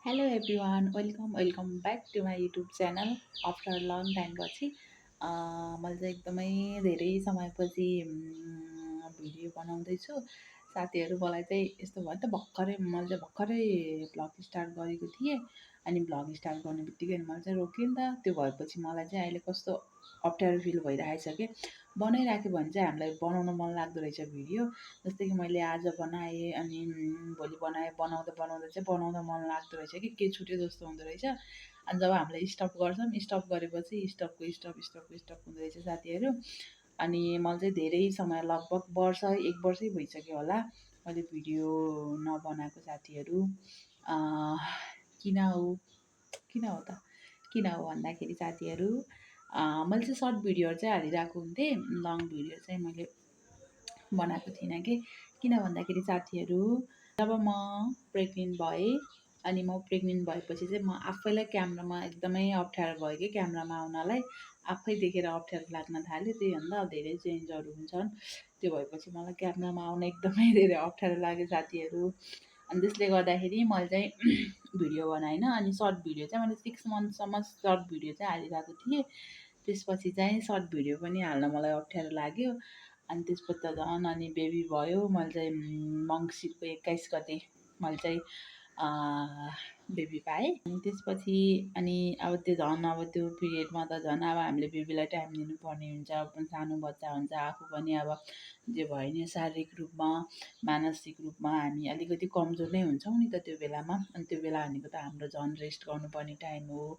Hello everyone welcome back to my YouTube channel after long time पछि मैले चाहिँ एकदमै धेरै समयपछि भिडियो बनाउँदैछु। साथीहरू मलाई चाहिँ यस्तो भयो नि त मैले चाहिँ भर्खरै भ्लग स्टार्ट गरेको थिएँ। अनि भ्लग स्टार्ट गर्ने बित्तिकै मैले चाहिँ रोकेँ नि त। त्यो भएपछि मलाई चाहिँ अहिले कस्तो अप्ठ्यारो फिल भइरहेछ कि बनाइराख्यो भने चाहिँ हामीलाई बनाउन मन लाग्दो रहेछ भिडियो। जस्तै कि मैले आज बनाएँ अनि भोलि बनाएँ, बनाउँदा चाहिँ बनाउँदा मन लाग्दो रहेछ कि के छुट्यो जस्तो हुँदो रहेछ। अनि जब हामीले स्टप गर्छौँ, स्टप गरेपछि स्टप हुँदो रहेछ साथीहरू। अनि मैले चाहिँ धेरै समय लगभग वर्ष 1 वर्षै भइसक्यो होला मैले भिडियो नबनाएको साथीहरू। किन हो किन हो त किन हो भन्दाखेरि साथीहरू मैले चाहिँ सर्ट भिडियोहरू चाहिँ हालिरहेको हुन्थेँ, लङ भिडियो चाहिँ मैले बनाएको थिइनँ कि। किन भन्दाखेरि साथीहरू जब म प्रेग्नेन्ट भएँ अनि म प्रेग्नेन्ट भएपछि चाहिँ म आफैलाई क्यामेरामा एकदमै अप्ठ्यारो भयो कि क्यामेरामा आउनलाई आफै देखेर अप्ठ्यारो लाग्न थाल्यो। त्योभन्दा धेरै चेन्जहरू हुन्छन्। त्यो भएपछि मलाई क्यामेरामा आउन एकदमै धेरै अप्ठ्यारो लाग्यो साथीहरू। अनि त्यसले गर्दाखेरि मैले चाहिँ भिडियो बनाइनँ। अनि सर्ट भिडियो चाहिँ मैले 6 मन्थसम्म सर्ट भिडियो चाहिँ हालिरहेको थिएँ। त्यसपछि चाहिँ सर्ट भिडियो पनि हाल्न मलाई अप्ठ्यारो लाग्यो। अनि त्यसपछि त झन् अनि बेबी भयो। मैले चाहिँ मङ्सिरको 21 गते मैले चाहिँ बेबी पाएँ। अनि त्यसपछि अनि अब त्यो झन् अब त्यो पिरियडमा त झन् अब हामीले बेबीलाई टाइम दिनुपर्ने हुन्छ। सानो बच्चा हुन्छ, आफू पनि अब जे भयो नि शारीरिक रूपमा मानसिक रूपमा हामी अलिकति कमजोर नै हुन्छौँ नि त त्यो बेलामा। अनि त्यो बेला भनेको त हाम्रो झन् रेस्ट गर्नुपर्ने टाइम हो।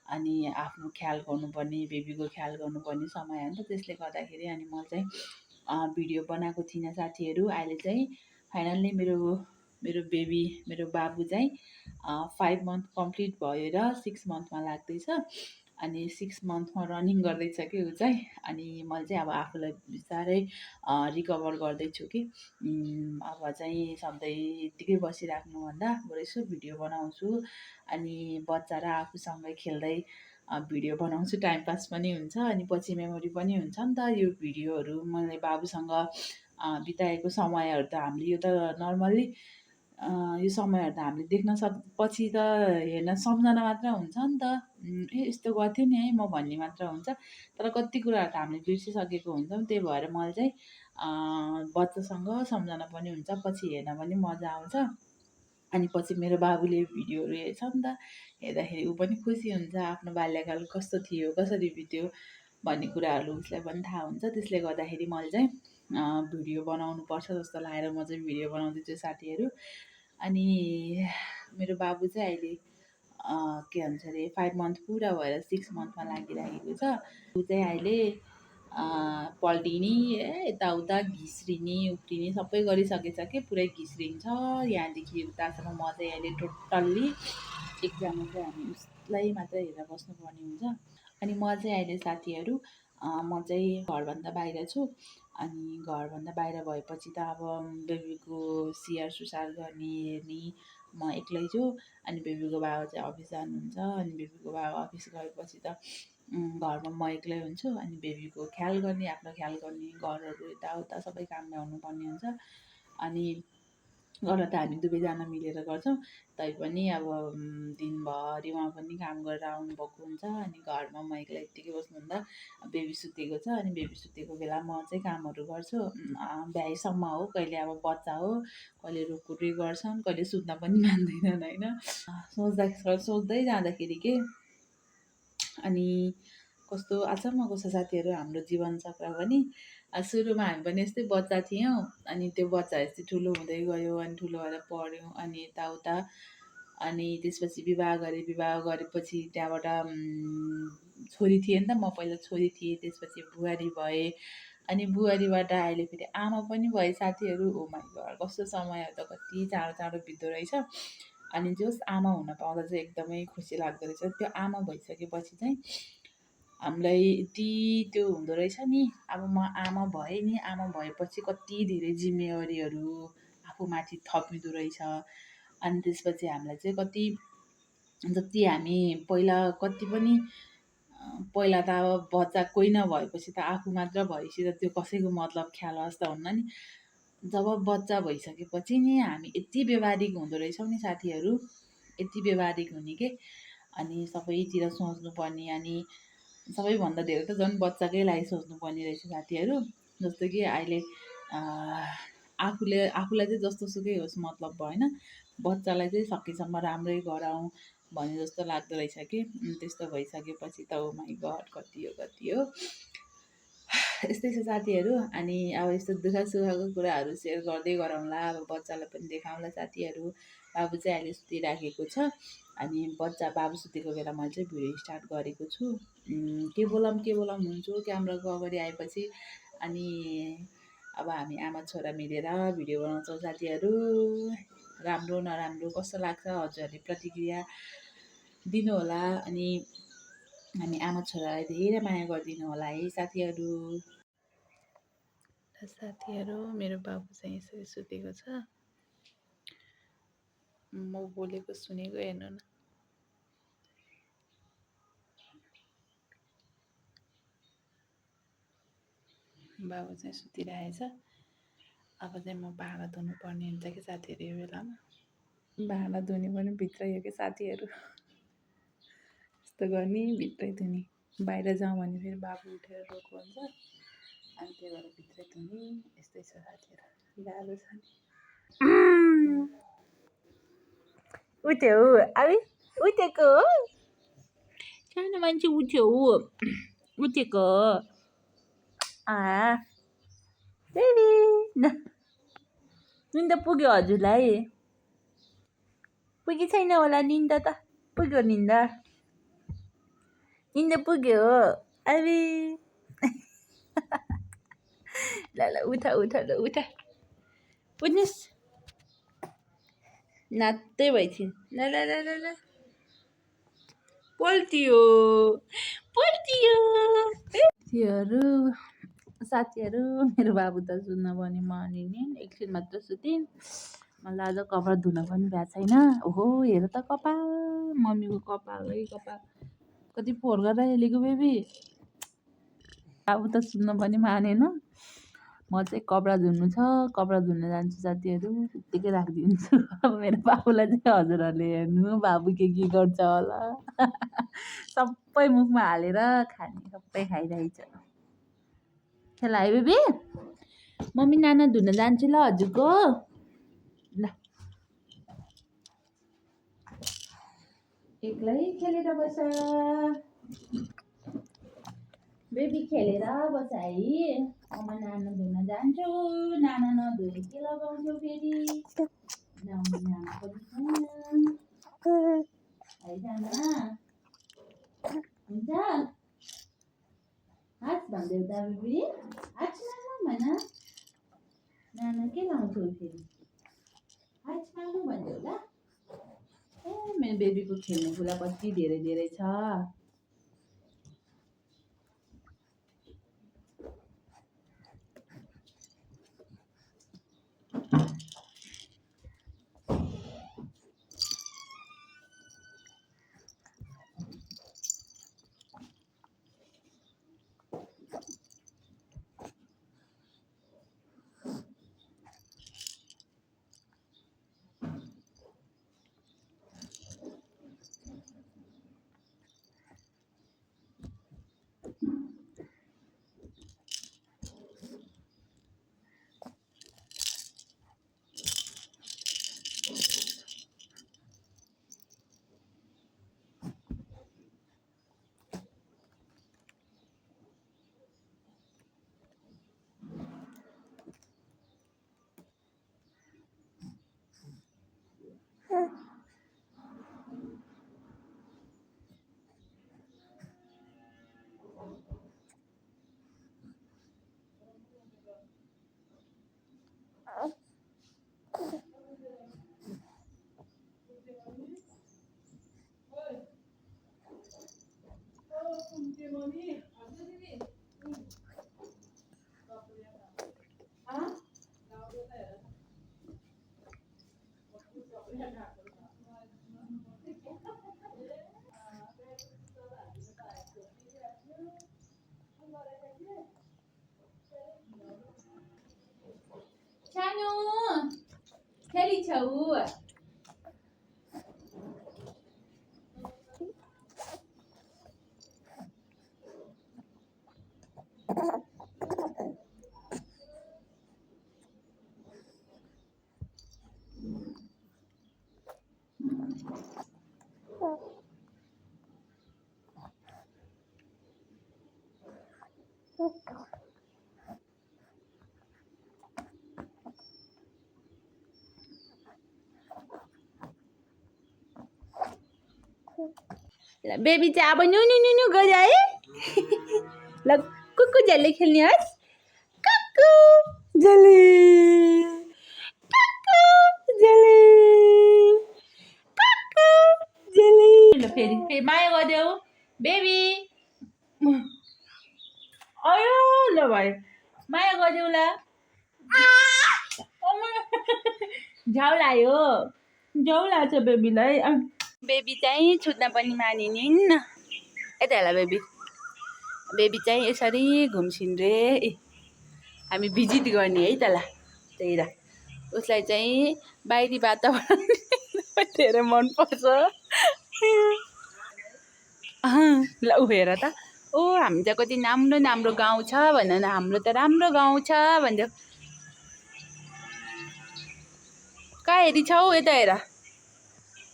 अनि आफ्नो ख्याल गर्नुपर्ने, बेबीको ख्याल गर्नुपर्ने समय हो नि त। त्यसले गर्दाखेरि अनि म चाहिँ भिडियो बनाएको थिइनँ साथीहरू। अहिले चाहिँ फाइनल्ली मेरो बेबी मेरो बाबु चाहिँ 5 मन्थ कम्प्लिट भएर 6 मन्थमा लाग्दैछ। अनि 6 मन्थमा रनिङ गर्दैछ कि ऊ चाहिँ। अनि मैले चाहिँ अब आफूलाई बिस्तारै रिकभर गर्दैछु कि अब चाहिँ सधैँ यत्तिकै बसिराख्नुभन्दा बरु यसो भिडियो बनाउँछु। अनि बच्चा र आफूसँगै खेल्दै भिडियो बनाउँछु, टाइम पास पनि हुन्छ अनि पछि मेमोरी पनि हुन्छ नि त। यो भिडियोहरू मैले बाबुसँग बिताएको समयहरू त हामीले यो त नर्मल्ली यो समयहरू त हामीले देख्न पछि त हेर्न सम्झना मात्र हुन्छ नि त। यस्तो गर्थ्यो नि है म भन्ने मात्र हुन्छ। तर कति कुराहरू त हामीले बिर्सिसकेको हुन्छौँ। त्यही भएर मैले चाहिँ बच्चासँग सम्झना पनि हुन्छ, पछि हेर्न पनि मजा आउँछ। अनि पछि मेरो बाबुले भिडियोहरू हेर्छ नि त, हेर्दाखेरि ऊ पनि खुसी हुन्छ। आफ्नो बाल्यकाल कस्तो थियो, कसरी बित्यो भन्ने कुराहरू उसलाई पनि थाहा हुन्छ। त्यसले गर्दाखेरि मैले चाहिँ भिडियो बनाउनुपर्छ जस्तो लागेर म चाहिँ भिडियो बनाउँदैछु साथीहरू। अनि मेरो बाबु चाहिँ अहिले के भन्छ अरे 5 मन्थ पुरा भएर 6 मन्थमा लागिरहेको छ। ऊ चाहिँ अहिले पल्टिने यताउता घिस्रिने उफ्रिने सबै गरिसकेछ कि पुरै घिस्रिन्छ यहाँदेखि उतासम्म। म चाहिँ अहिले टोटल्ली एकजना चाहिँ हामी उसलाई मात्रै हेरेर बस्नुपर्ने हुन्छ। अनि म चाहिँ अहिले साथीहरू म चाहिँ घरभन्दा बाहिर छु। अनि घरभन्दा बाहिर भएपछि त अब बेबीको स्याहार सुसार गर्ने हेर्ने म एक्लै छु। अनि बेबीको बाबा चाहिँ अफिस जानुहुन्छ। अनि बेबीको बाबा अफिस गएपछि त घरमा म एक्लै हुन्छु। अनि बेबीको ख्याल गर्ने, आफ्नो ख्याल गर्ने, घरहरू यताउता सबै काम भ्याउनुपर्ने हुन्छ। अनि गर्न त हामी दुवैजना मिलेर गर्छौँ। तैपनि अब दिनभरि उहाँ पनि काम गरेर आउनुभएको हुन्छ। अनि घरमा म एक्लै यत्तिकै बस्नुहुँदा बेबी सुतेको छ। अनि बेबी सुतेको बेला म चाहिँ कामहरू गर्छु भ्याएसम्म हो। कहिले अब बच्चा हो, कहिले रुकुरी गर्छन्, कहिले सुत्न पनि मान्दैनन् होइन। सोच्दै जाँदाखेरि के अनि कस्तो अचम्मको छ साथीहरू हाम्रो जीवनचक्र पनि। सुरुमा हामी पनि यस्तै बच्चा थियौँ। अनि त्यो बच्चा यस्तै ठुलो हुँदै गयो। अनि ठुलो भएर पढ्यौँ अनि यताउता। अनि त्यसपछि विवाह गरेपछि त्यहाँबाट छोरी थिएँ नि त म, पहिला छोरी थिएँ, त्यसपछि बुहारी भएँ। अनि बुहारीबाट अहिले फेरि आमा पनि भए साथीहरू। ओ माइ गड कस्तो समयहरू त कति चाँडो चाँडो बित्दो रहेछ। अनि जस आमा हुन पाउँदा चाहिँ एकदमै खुसी लाग्दो रहेछ। त्यो आमा भइसकेपछि चाहिँ हामीलाई यति त्यो हुँदो रहेछ नि। अब म आमा भएँ नि, आमा भएपछि कति धेरै जिम्मेवारीहरू आफूमाथि थपिँदो रहेछ। अनि त्यसपछि हामीलाई चाहिँ जति हामी पहिला कति पनि पहिला त अब बच्चा कोही नभएपछि त आफू मात्र भएपछि त त्यो कसैको मतलब ख्याल त हुन्न नि। जब बच्चा भइसकेपछि नि हामी यति व्यवहारिक हुँदो रहेछौँ नि साथीहरू। यति व्यवहारिक हुने के अनि सबैतिर सोच्नुपर्ने अनि सबैभन्दा धेरै त झन् बच्चाकै लागि सोच्नुपर्ने रहेछ साथीहरू। जस्तो कि अहिले आफूलाई चाहिँ जस्तो सुकै होस् मतलब भएन, बच्चालाई चाहिँ सकेसम्म राम्रै गराउँ भने जस्तो लाग्दो रहेछ कि। त्यस्तो भइसकेपछि त ओ माई गड कति हो। यस्तै छ साथीहरू। अनि अब यस्तो दुःख सुखको कुराहरू सेयर गर्दै गरौँला, अब बच्चालाई पनि देखाउँला साथीहरू। बाबु चाहिँ अहिले सुतिराखेको छ अनि बाबु सुतेको बेला मैले चाहिँ भिडियो स्टार्ट गरेको छु। के बोलाऊँ हुन्छु क्यामेराको अगाडि आएपछि। अनि अब हामी आमा छोरा मिलेर भिडियो बनाउँछौँ साथीहरू। राम्रो नराम्रो कस्तो लाग्छ हजुरहरूले प्रतिक्रिया दिनुहोला। अनि हामी आमा छोरालाई धेरै माया गरिदिनु होला है साथीहरू। साथीहरू मेरो बाबु चाहिँ यसरी सुतेको छ, म बोलेको सुनेको हेर्नु न। बाबु चाहिँ सुतिरहेछ। अब चाहिँ म भाँडा धुनु पर्ने हुन्छ कि साथीहरू। यो बेलामा भाँडा धुने पनि भित्रै हो कि साथीहरू। यस्तो गर्ने भित्रै धुने, बाहिर जाउँ भने फेरि बाबु उठेर रोएको हुन्छ अनि त्यही भएर भित्रै धुने। यस्तै छ साथीहरू, गाह्रो छ नि। उठ्यो अब उठेको हो, सानो मान्छे उठ्यो उठेको बेबी निन्दा पुग्यो हजुरलाई? पुगी छैन होला निन्दा त, पुग्यो निन्दा पुग्यो अबे ल उठा ल उठ्नुहोस्, नाच्दै भइछिन्। ल पल्टियो साथीहरू। मेरो बाबु त सुत्न पनि मानिने, एकछिन मात्र सुतिन्। मलाई आज कपाल धुन पनि भएको छैन। ओहो हेर त कपाल, मम्मीको कपालै कपाल कति फोहोर गरेर हेलेको बेबी। बाबु त सुत्न पनि मानेन। म चाहिँ कपडा धुनु छ, कपडा धुन जान्छु साथीहरू। त्यत्तिकै राखिदिन्छु। अब मेरो बाबुलाई चाहिँ हजुरहरूले हेर्नु, बाबु के गर्छ होला। सबै मुखमा हालेर खाने, सबै खाइरहेछ। खेला है बेबी, मम्मी नाना धुन जान्छु ल हजुरको। ल एक्लै खेलेर बस बेबी, खेलेर बस है। म नाना धुन जान्छु, नाना नधुए के लगाउँछौ फेरि? लाउने नाना पनि छैन है जाना। हुन्छ हाच भन्दै त बेबी, हाच नाना भन। नाना के लाउँछौ फेरि? हाच माग्नु भन्देऊ ल। मेरो बेबीको खेल्ने कुरा कति धेरै छ। सानो खेलिछौ? बेबी चाहिँ अब न्यु न्यु न्यु न्यु गऱ्यो है ल कुकु झ्याली खेल्ने होस् कुकु झ्याली कुकु झ्याली कुकु झ्याली ल फेरि माया गरिदेऊ बेबी अयो ल भयो माया गरिदेऊ ल झ्याउ लाग्यो झ्याउ लाग्छ बेबीलाई बेबी चाहिँ छुट्न पनि मानिनिन् यता हेर बेबी बेबी चाहिँ यसरी घुम्छिन् रे हामी भिजिट गर्ने है त ल त्यही र उसलाई चाहिँ बाहिरी वातावरण धेरै मनपर्छ ल ऊ हेर त ओ हामी त कति राम्रो राम्रो गाउँ छ भन न हाम्रो त राम्रो गाउँ छ भनिदेऊ कहाँ हेरिछौ यता हेर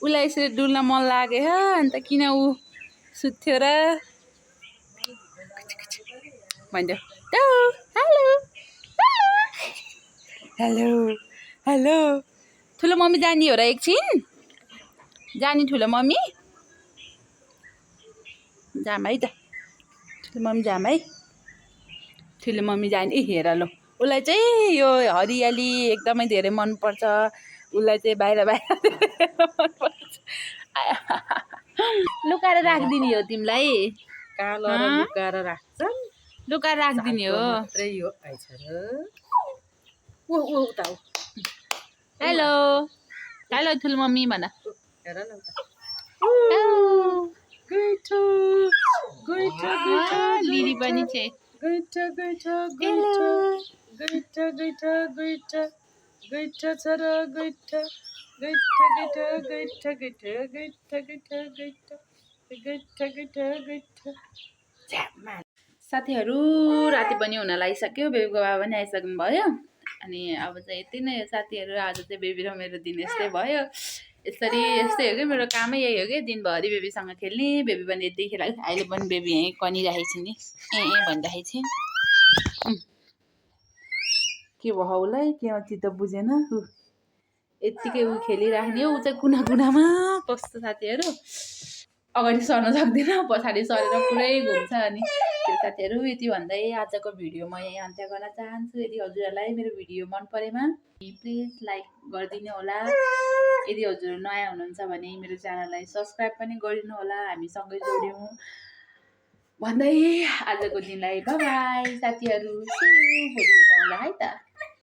उसलाई यसरी डुल्न मन लाग्यो अन्त किन ऊ सुत्थ्यो र भनिदेऊ हेलो हेलो हेलो ठुलो मम्मी जाने हो र एकछिन जाने ठुलो मम्मी जाम है त ठुलो मम्मी जाम है ठुलो मम्मी जाने ए हेर ल उसलाई चाहिँ यो हरियाली एकदमै धेरै मनपर्छ उसलाई चाहिँ बाहिर बाहिर मनपर्छ लुकाएर राखिदिने हो तिमीलाई लुकाएर राख्छन् लुकाएर राखिदिने हो मात्रै यो आइछ र ऊ उता हेलो हेलो ठुलो मम्मी भन हेर न उता गइठो गइठो लिली पनि छ गइठो गइठो गइठो गइठो गइठो गइठो गइठो छ र गइठो गइठो गइठो गइठो गइठो गइठो गइठो गइठो गइठो गइठो गइठो साथीहरू राति पनि हुन लागिसक्यो बेबीको बाबा पनि आइसक्नु भयो अनि अब चाहिँ यति नै हो साथीहरू आज चाहिँ बेबी र मेरो दिन यस्तै भयो यस्तै हो कि मेरो कामै यही हो कि दिनभरि बेबीसँग खेल्ने बेबी पनि यतिखेर अहिले पनि बेबी यहीँ कनिरहेको छ नि भनिरहेको छ के भयो उसलाई के चित्त बुझेन ऊ यत्तिकै ऊ खेलिराख्ने ऊ चाहिँ कुना कुनामा कस्तो साथीहरू अगाडि सर्न सक्दैन पछाडि सरेर पुरै घुम्छ अनि त्यो साथीहरू यति भन्दै आजको भिडियो म यहीँ अन्त्य गर्न चाहन्छु यदि हजुरहरूलाई मेरो भिडियो मन परेमा प्लिज लाइक गरिदिनु होला यदि हजुर नयाँ हुनुहुन्छ भने मेरो च्यानललाई सब्सक्राइब पनि गरिदिनु होला हामी सँगै जोड्यौँ भन्दै आजको दिनलाई बाई बाई साथीहरू भोलि भेटौँला है त